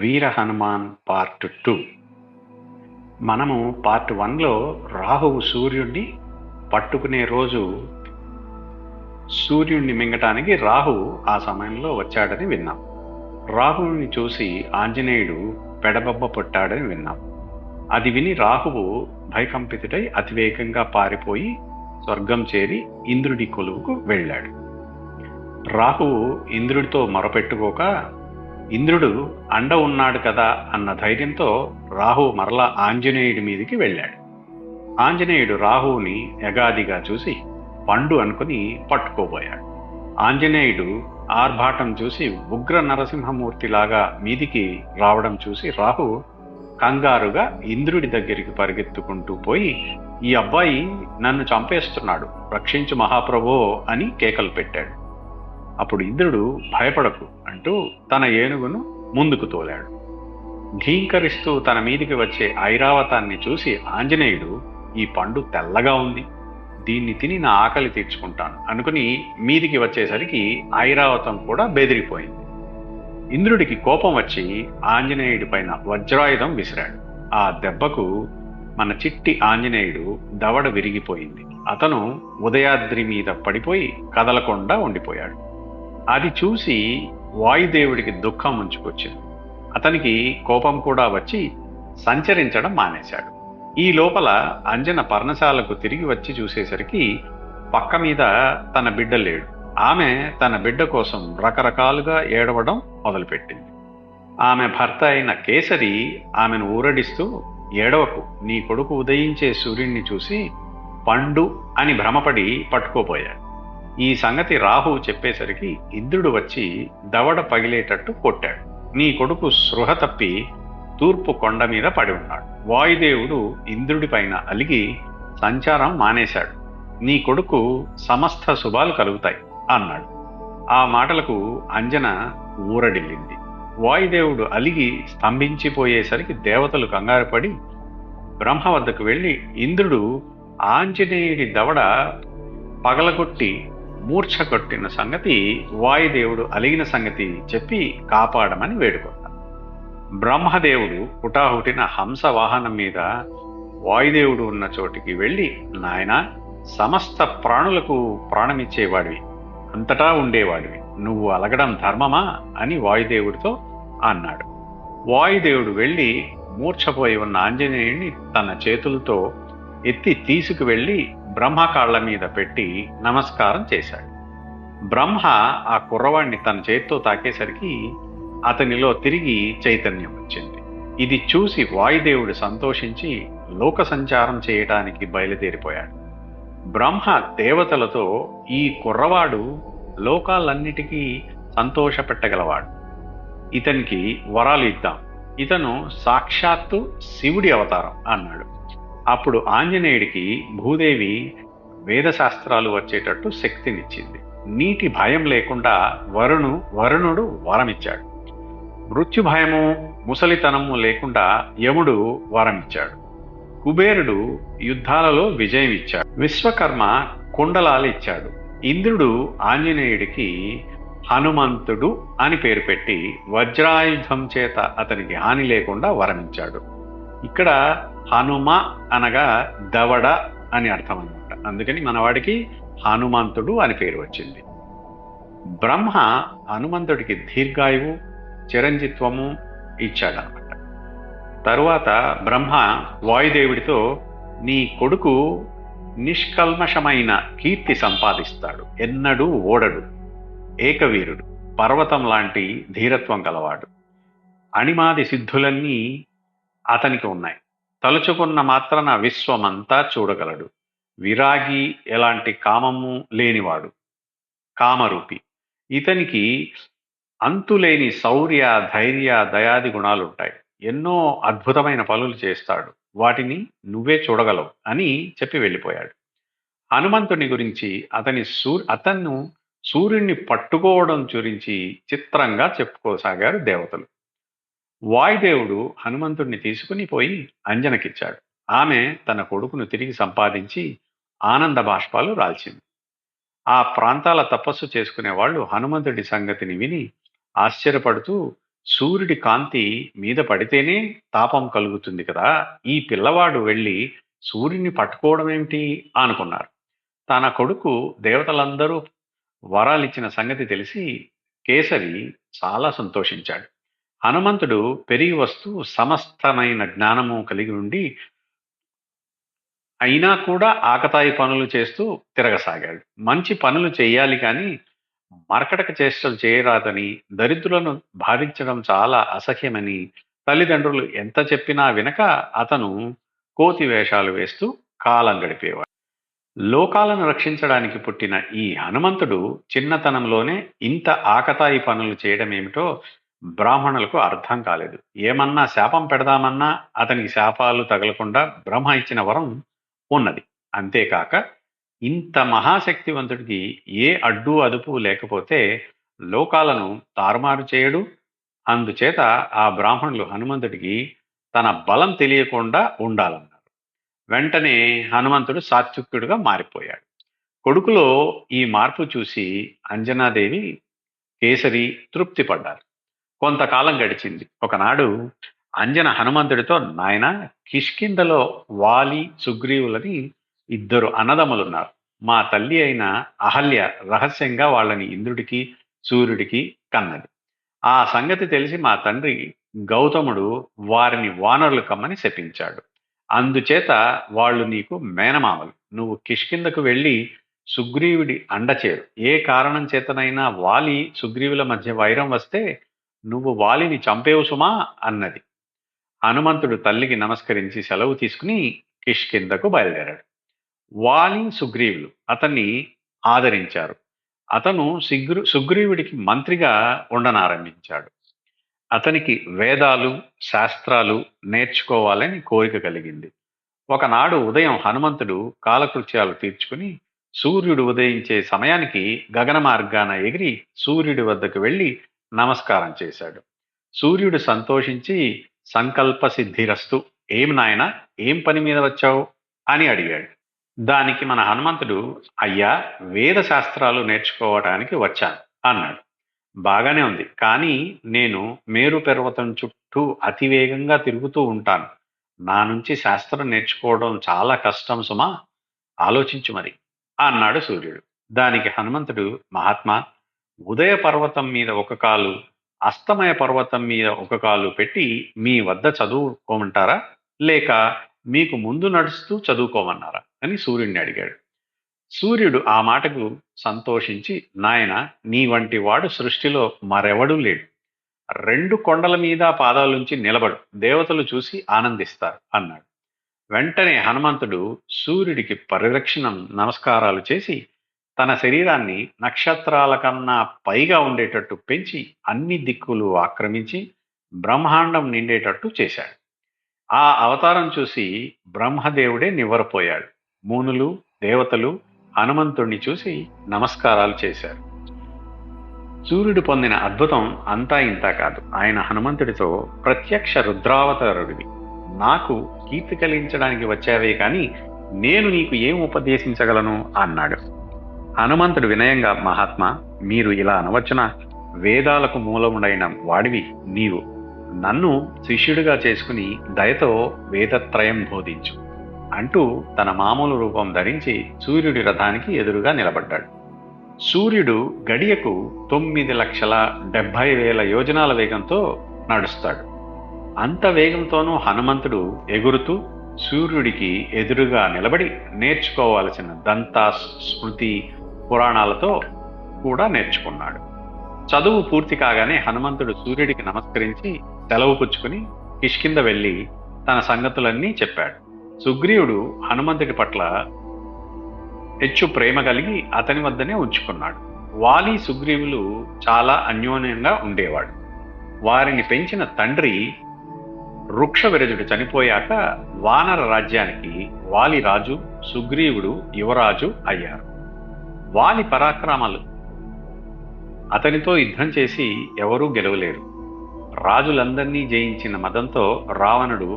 వీర Hanuman part 2. మనము part 1లో రాహువు సూర్యుడిని పట్టుకునే రోజు సూర్యుడిని మింగటానికి రాహువు ఆ సమయంలో వచ్చాడని విన్నాం. రాహువుని చూసి ఆంజనేయుడు పెడబొబ్బ పుట్టాడని విన్నాం. అది విని రాహువు భయకంపితుడై అతివేగంగా పారిపోయి స్వర్గం చేరి ఇంద్రుడి కొలువుకు వెళ్ళాడు. రాహువు ఇంద్రుడితో మొరపెట్టుకోక ఇంద్రుడు అండ ఉన్నాడు కదా అన్న ధైర్యంతో రాహువు మరలా ఆంజనేయుడి మీదికి వెళ్ళాడు. ఆంజనేయుడు రాహువుని యగాదిగా చూసి పండు అనుకుని పట్టుకోబోయాడు. ఆంజనేయుడు ఆర్భాటం చూసి ఉగ్ర నరసింహమూర్తిలాగా మీదికి రావడం చూసి రాహువు కంగారుగా ఇంద్రుడి దగ్గరికి పరిగెత్తుకుంటూ పోయి, ఈ అబ్బాయి నన్ను చంపేస్తున్నాడు, రక్షించు మహాప్రభో అని కేకలు పెట్టాడు. అప్పుడు ఇంద్రుడు భయపడకు అంటూ తన ఏనుగును ముందుకు తోలాడు. ఘీంకరిస్తూ తన మీదికి వచ్చే ఐరావతాన్ని చూసి ఆంజనేయుడు, ఈ పండు తెల్లగా ఉంది, దీన్ని తిని నా ఆకలి తీర్చుకుంటాను అనుకుని మీదికి వచ్చేసరికి ఐరావతం కూడా బెదిరిపోయింది. ఇంద్రుడికి కోపం వచ్చి ఆంజనేయుడి పైన వజ్రాయుధం విసిరాడు. ఆ దెబ్బకు మన చిట్టి ఆంజనేయుడు దవడ విరిగిపోయింది. అతను ఉదయాద్రి మీద పడిపోయి కదలకుండా ఉండిపోయాడు. అది చూసి వాయుదేవుడికి దుఃఖం ముంచుకొచ్చింది. అతనికి కోపం కూడా వచ్చి సంచరించడం మానేశాడు. ఈ లోపల అంజన పర్ణశాలకు తిరిగి వచ్చి చూసేసరికి పక్క మీద తన బిడ్డ లేడు. ఆమె తన బిడ్డ కోసం రకరకాలుగా ఏడవడం మొదలుపెట్టింది. ఆమె భర్త అయిన కేసరి ఆమెను ఊరడిస్తూ, ఏడవకు, నీ కొడుకు ఉదయించే సూర్యుడిని చూసి పండు అని భ్రమపడి పట్టుకోపోయాడు. ఈ సంగతి రాహువు చెప్పేసరికి ఇంద్రుడు వచ్చి దవడ పగిలేటట్టు కొట్టాడు. నీ కొడుకు స్పృహ తప్పి తూర్పు కొండ మీద పడి ఉన్నాడు. వాయుదేవుడు ఇంద్రుడి పైన అలిగి సంచారం మానేశాడు. నీ కొడుకు సమస్త శుభాలు కలుగుతాయి అన్నాడు. ఆ మాటలకు అంజన ఊరడిల్లింది. వాయుదేవుడు అలిగి స్తంభించిపోయేసరికి దేవతలు కంగారుపడి బ్రహ్మ వద్దకు వెళ్ళి, ఇంద్రుడు ఆంజనేయుడి దవడ పగలగొట్టి మూర్ఛ కొట్టిన సంగతి, వాయుదేవుడు అలిగిన సంగతి చెప్పి కాపాడమని వేడుకున్నాడు. బ్రహ్మదేవుడు హుటాహుటిన హంస వాహనం మీద వాయుదేవుడు ఉన్న చోటికి వెళ్ళి, నాయనా, సమస్త ప్రాణులకు ప్రాణమిచ్చేవాడివి, అంతటా ఉండేవాడివి, నువ్వు అలగడం ధర్మమా అని వాయుదేవుడితో అన్నాడు. వాయుదేవుడు వెళ్ళి మూర్ఛపోయి ఉన్న ఆంజనేయుడిని తన చేతులతో ఎత్తి తీసుకువెళ్ళి బ్రహ్మ కాళ్ల మీద పెట్టి నమస్కారం చేశాడు. బ్రహ్మ ఆ కుర్రవాణ్ణి తన చేతితో తాకేసరికి అతనిలో తిరిగి చైతన్యం వచ్చింది. ఇది చూసి వాయుదేవుడు సంతోషించి లోక సంచారం చేయటానికి బయలుదేరిపోయాడు. బ్రహ్మ దేవతలతో, ఈ కుర్రవాడు లోకాలన్నిటికీ సంతోషపెట్టగలవాడు, ఇతనికి వరాలు ఇద్దాం, ఇతను సాక్షాత్తు శివుడి అవతారం అన్నాడు. అప్పుడు ఆంజనేయుడికి భూదేవి వేదశాస్త్రాలు వచ్చేటట్టు శక్తినిచ్చింది. నీటి భయం లేకుండా వరుణుడు వరమిచ్చాడు. మృత్యు భయము ముసలితనము లేకుండా యముడు వరమిచ్చాడు. కుబేరుడు యుద్ధాలలో విజయం ఇచ్చాడు. విశ్వకర్మ కుండలాలు ఇచ్చాడు. ఇంద్రుడు ఆంజనేయుడికి హనుమంతుడు అని పేరు పెట్టి వజ్రాయుధం చేత అతనికి హాని లేకుండా వరమిచ్చాడు. ఇక్కడ హనుమ అనగా దవడ అని అర్థం అన్నమాట. అందుకని మనవాడికి హనుమంతుడు అని పేరు వచ్చింది. బ్రహ్మ హనుమంతుడికి దీర్ఘాయువు, చిరంజిత్వము ఇచ్చాడనమాట. తరువాత బ్రహ్మ వాయుదేవుడితో, నీ కొడుకు నిష్కల్మషమైన కీర్తి సంపాదిస్తాడు, ఎన్నడూ ఓడడు, ఏకవీరుడు, పర్వతం లాంటి ధీరత్వం గలవాడు, అణిమాది సిద్ధులన్నీ అతనికి ఉన్నాయి, తలుచుకున్న మాత్రాన విశ్వమంతా చూడగలడు, విరాగి, ఎలాంటి కామము లేనివాడు, కామరూపి, ఇతనికి అంతులేని శౌర్య, ధైర్య, దయాది గుణాలుంటాయి, ఎన్నో అద్భుతమైన పనులు చేస్తాడు, వాటిని నువ్వే చూడగలవు అని చెప్పి వెళ్ళిపోయాడు. హనుమంతుని గురించి అతను సూర్యుడిని పట్టుకోవడం గురించి చిత్రంగా చెప్పుకోసాగారు దేవతలు. వాయుదేవుడు హనుమంతుడిని తీసుకుని పోయి అంజనకిచ్చాడు. ఆమె తన కొడుకును తిరిగి సంపాదించి ఆనంద బాష్పాలు రాల్చింది. ఆ ప్రాంతాల తపస్సు చేసుకునే వాళ్ళు హనుమంతుడి సంగతిని విని ఆశ్చర్యపడుతూ, సూర్యుడి కాంతి మీద పడితేనే తాపం కలుగుతుంది కదా, ఈ పిల్లవాడు వెళ్ళి సూర్యుని పట్టుకోవడం ఏమిటి అనుకున్నారు. తన కొడుకు దేవతలందరూ వరాలిచ్చిన సంగతి తెలిసి కేసరి చాలా సంతోషించాడు. హనుమంతుడు పెరిగి వస్తూ సమస్తమైన జ్ఞానము కలిగి ఉండి అయినా కూడా ఆకతాయి పనులు చేస్తూ తిరగసాగాడు. మంచి పనులు చెయ్యాలి కానీ మరకటక చేష్టలు చేయరాదని, దరిద్రులను బాధించడం చాలా అసహ్యమని తల్లిదండ్రులు ఎంత చెప్పినా వినక అతను కోతి వేషాలు వేస్తూ కాలం గడిపేవాడు. లోకాలను రక్షించడానికి పుట్టిన ఈ హనుమంతుడు చిన్నతనంలోనే ఇంత ఆకతాయి పనులు చేయడమేమిటో బ్రాహ్మణులకు అర్థం కాలేదు. ఏమన్నా శాపం పెడదామన్నా అతనికి శాపాలు తగలకుండా బ్రహ్మ ఇచ్చిన వరం ఉన్నది. అంతేకాక ఇంత మహాశక్తివంతుడికి ఏ అడ్డు అదుపు లేకపోతే లోకాలను తారుమారు చేయడు. అందుచేత ఆ బ్రాహ్మణులు హనుమంతుడికి తన బలం తెలియకుండా ఉండాలన్నారు. వెంటనే హనుమంతుడు సాత్వికుడుగా మారిపోయాడు. కొడుకులో ఈ మార్పు చూసి అంజనాదేవి, కేసరి తృప్తి పడ్డారు. కొంతకాలం గడిచింది. ఒకనాడు అంజన హనుమంతుడితో, నాయన, కిష్కింధలో వాలి, సుగ్రీవులని ఇద్దరు అన్నదమ్ములున్నారు. మా తల్లి అయిన అహల్య రహస్యంగా వాళ్ళని ఇంద్రుడికి సూర్యుడికి కన్నది. ఆ సంగతి తెలిసి మా తండ్రి గౌతముడు వారిని వానరులు కమ్మని శపించాడు. అందుచేత వాళ్ళు నీకు మేనమామలు. నువ్వు కిష్కింధకు వెళ్ళి సుగ్రీవుడి అండచేరు. ఏ కారణం చేతనైనా వాలి సుగ్రీవుల మధ్య వైరం వస్తే నువ్వు వాలిని చంపేవు సుమా అన్నది. హనుమంతుడు తల్లికి నమస్కరించి సెలవు తీసుకుని కిష్కింధకు బయలుదేరాడు. వాలి సుగ్రీవులు అతన్ని ఆదరించారు. అతను సుగ్రీవుడికి మంత్రిగా ఉండనారంభించాడు. అతనికి వేదాలు శాస్త్రాలు నేర్చుకోవాలని కోరిక కలిగింది. ఒకనాడు ఉదయం హనుమంతుడు కాలకృత్యాలు తీర్చుకుని సూర్యుడు ఉదయించే సమయానికి గగన మార్గాన ఎగిరి సూర్యుడి వద్దకు వెళ్ళి నమస్కారం చేశాడు. సూర్యుడు సంతోషించి, సంకల్ప సిద్ధిరస్తు, ఏం నాయన, ఏం పని మీద వచ్చావు అని అడిగాడు. దానికి మన హనుమంతుడు, అయ్యా, వేద శాస్త్రాలు నేర్చుకోవటానికి వచ్చాను అన్నాడు. బాగానే ఉంది, కానీ నేను మేరు పర్వతం చుట్టూ అతివేగంగా తిరుగుతూ ఉంటాను. నా నుంచి శాస్త్రం నేర్చుకోవడం చాలా కష్టం సుమా, ఆలోచించు మరి అన్నాడు సూర్యుడు. దానికి హనుమంతుడు, మహాత్మా, ఉదయ పర్వతం మీద ఒక కాలు, అస్తమయ పర్వతం మీద ఒక కాలు పెట్టి మీ వద్ద చదువుకోమంటారా, లేక మీకు ముందు నడుస్తూ చదువుకోమన్నారా అని సూర్యుడిని అడిగాడు. సూర్యుడు ఆ మాటకు సంతోషించి, నాయన, నీ వంటి వాడు సృష్టిలో మరెవడూ లేడు. 2 కొండల మీద పాదాలుంచి నిలబడు, దేవతలు చూసి ఆనందిస్తారు అన్నాడు. వెంటనే హనుమంతుడు సూర్యుడికి పరిరక్షణ నమస్కారాలు చేసి తన శరీరాన్ని నక్షత్రాల కన్నా పైగా ఉండేటట్టు పెంచి అన్ని దిక్కులు ఆక్రమించి బ్రహ్మాండం నిండేటట్టు చేశాడు. ఆ అవతారం చూసి బ్రహ్మదేవుడే నివ్వరపోయాడు. మునులు, దేవతలు హనుమంతుణ్ణి చూసి నమస్కారాలు చేశారు. సూర్యుడు పొందిన అద్భుతం అంతా ఇంతా కాదు. ఆయన హనుమంతుడితో, ప్రత్యక్ష రుద్రావతారుడివి, నాకు కీర్తి కలిగించడానికి వచ్చావే కాని నేను నీకు ఏం ఉపదేశించగలను అన్నాడు. హనుమంతుడు వినయంగా, మహాత్మా, మీరు ఇలా అనవచ్చునా? వేదాలకు మూలముడైన వాడివి నీవు. నన్ను శిష్యుడిగా చేసుకుని దయతో వేదత్రయం బోధించు అంటూ తన మామూలు రూపం ధరించి సూర్యుడి రథానికి ఎదురుగా నిలబడ్డాడు. సూర్యుడు గడియకు 9,70,000 యోజనాల వేగంతో నడుస్తాడు. అంత వేగంతోనూ హనుమంతుడు ఎగురుతూ సూర్యుడికి ఎదురుగా నిలబడి నేర్చుకోవాల్సిన దంతా, స్మృతి, పురాణాలతో కూడా నేర్చుకున్నాడు. చదువు పూర్తి కాగానే హనుమంతుడు సూర్యుడికి నమస్కరించి సెలవు పుచ్చుకుని కిష్కింధ వెళ్ళి తన సంగతులన్నీ చెప్పాడు. సుగ్రీవుడు హనుమంతుడి పట్ల హెచ్చు ప్రేమ కలిగి అతని వద్దనే ఉంచుకున్నాడు. వాలి సుగ్రీవులు చాలా అన్యోన్యంగా ఉండేవాడు. వారిని పెంచిన తండ్రి వృక్షవిరజుడు చనిపోయాక వానర రాజ్యానికి వాలి రాజు, సుగ్రీవుడు యువరాజు అయ్యారు. వాలి పరాక్రమాలు అతనితో యుద్ధం చేసి ఎవరూ గెలవలేరు. రాజులందరినీ జయించిన మదంతో రావణుడు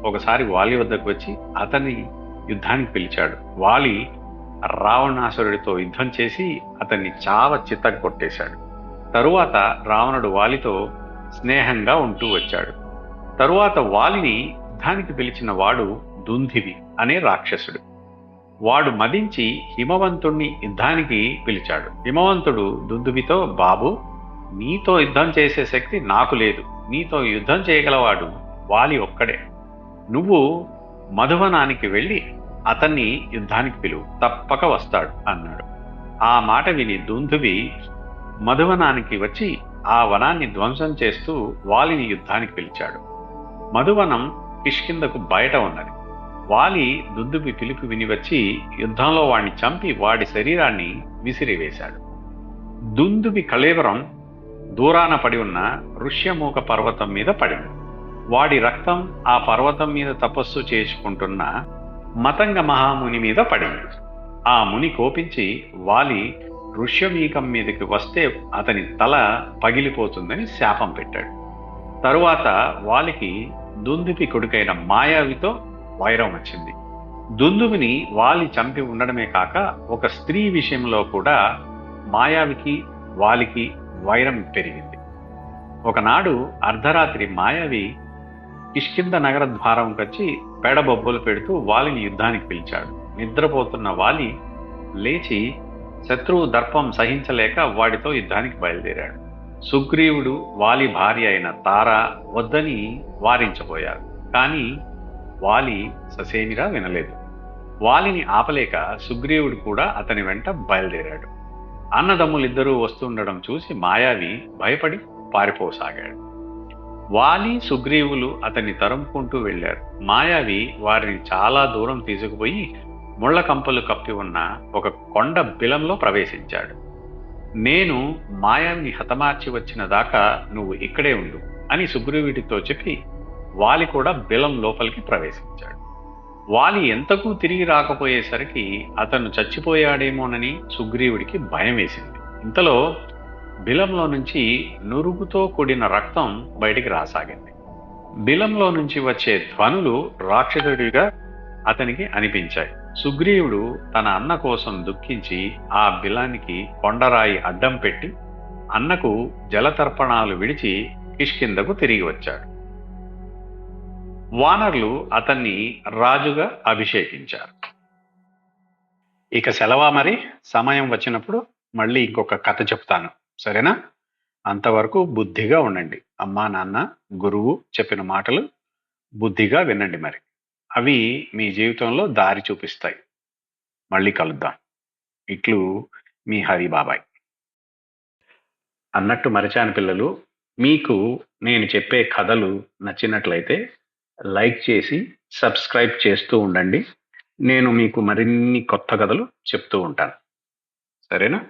ఒకసారి వాలి వద్దకు వచ్చి అతన్ని యుద్ధానికి పిలిచాడు. వాలి రావణాసురుడితో యుద్ధం చేసి అతన్ని చావ చిత్తగొట్టేశాడు. తరువాత రావణుడు వాలితో స్నేహంగా ఉంటూ వచ్చాడు. తరువాత వాలిని యుద్ధానికి పిలిచిన వాడు దుందివి అనే రాక్షసుడు. వాడు మదించి హిమవంతుణ్ణి యుద్ధానికి పిలిచాడు. హిమవంతుడు దుందుబితో, బాబు, నీతో యుద్ధం చేసే శక్తి నాకు లేదు. నీతో యుద్ధం చేయగలవాడు వాలి ఒక్కడే. నువ్వు మధువనానికి వెళ్ళి అతన్ని యుద్ధానికి పిలువు, తప్పక వస్తాడు అన్నాడు. ఆ మాట విని దుందుబి మధువనానికి వచ్చి ఆ వనాన్ని ధ్వంసం చేస్తూ వాలిని యుద్ధానికి పిలిచాడు. మధువనం కిష్కిందకు బయట ఉన్నది. వాలి దుందుబి పిలుపు విని వచ్చి యుద్ధంలో వాణ్ణి చంపి వాడి శరీరాన్ని విసిరివేశాడు. దుందుబి కళేవరం దూరాన పడి ఉన్న ఋష్యమూక పర్వతం మీద పడింది. వాడి రక్తం ఆ పర్వతం మీద తపస్సు చేసుకుంటున్న మతంగ మహాముని మీద పడింది. ఆ ముని కోపించి వాలి ఋష్యమీకం మీదకి వస్తే అతని తల పగిలిపోతుందని శాపం పెట్టాడు. తరువాత వాలికి దుందుబి కొడుకైన మాయావితో వైరం వచ్చింది. దుందుబిని వాలి చంపి ఉండడమే కాక ఒక స్త్రీ విషయంలో కూడా మాయావికి వాలికి వైరం పెరిగింది. ఒకనాడు అర్ధరాత్రి మాయావి కిష్కింద నగర ద్వారం వచ్చి పేడబొబ్బలు పెడుతూ వాలిని యుద్ధానికి పిలిచాడు. నిద్రపోతున్న వాలి లేచి శత్రువు దర్పం సహించలేక వాడితో యుద్ధానికి బయలుదేరాడు. సుగ్రీవుడు వాలి భార్య అయిన తార వద్దని వారించబోయారు. కానీ వాలి ససేమిరా వినలేదు. వాలిని ఆపలేక సుగ్రీవుడు కూడా అతని వెంట బయలుదేరాడు. అన్నదమ్ములిద్దరూ వస్తుండడం చూసి మాయావి భయపడి పారిపోసాగాడు. వాలి సుగ్రీవులు అతన్ని తరుముకుంటూ వెళ్లారు. మాయావి వారిని చాలా దూరం తీసుకుపోయి ముళ్ల కంపలు కప్పి ఉన్న ఒక కొండ బిలంలో ప్రవేశించాడు. నేను మాయావిని హతమార్చి వచ్చిన దాకా నువ్వు ఇక్కడే ఉండు అని సుగ్రీవుడితో చెప్పి వాలి కూడా బిలం లోపలికి ప్రవేశించాడు. వాలి ఎంతకు తిరిగి రాకపోయేసరికి అతను చచ్చిపోయాడేమోనని సుగ్రీవుడికి భయం వేసింది. ఇంతలో బిలంలో నుంచి నురుగుతో కూడిన రక్తం బయటికి రాసాగింది. బిలంలో నుంచి వచ్చే ధ్వనులు రాక్షసుడిగా అతనికి అనిపించాయి. సుగ్రీవుడు తన అన్న కోసం దుఃఖించి ఆ బిలానికి కొండరాయి అడ్డం పెట్టి అన్నకు జలతర్పణాలు విడిచి కిష్కిందకు తిరిగి వచ్చాడు. వానరులు అతన్ని రాజుగా అభిషేకించారు. ఇక సెలవా మరి, సమయం వచ్చినప్పుడు మళ్ళీ ఇంకొక కథ చెప్తాను, సరేనా? అంతవరకు బుద్ధిగా ఉండండి. అమ్మా నాన్న గురువు చెప్పిన మాటలు బుద్ధిగా వినండి. మరి అవి మీ జీవితంలో దారి చూపిస్తాయి. మళ్ళీ కలుద్దాం. ఇట్లు మీ హరిబాబాయ్. అన్నట్టు మరిచాను పిల్లలు, మీకు నేను చెప్పే కథలు నచ్చినట్లయితే లైక్ చేసి సబ్స్క్రైబ్ చేస్తూ ఉండండి. నేను మీకు మరిన్ని కొత్త కథలు చెప్తూ ఉంటాను, సరేనా?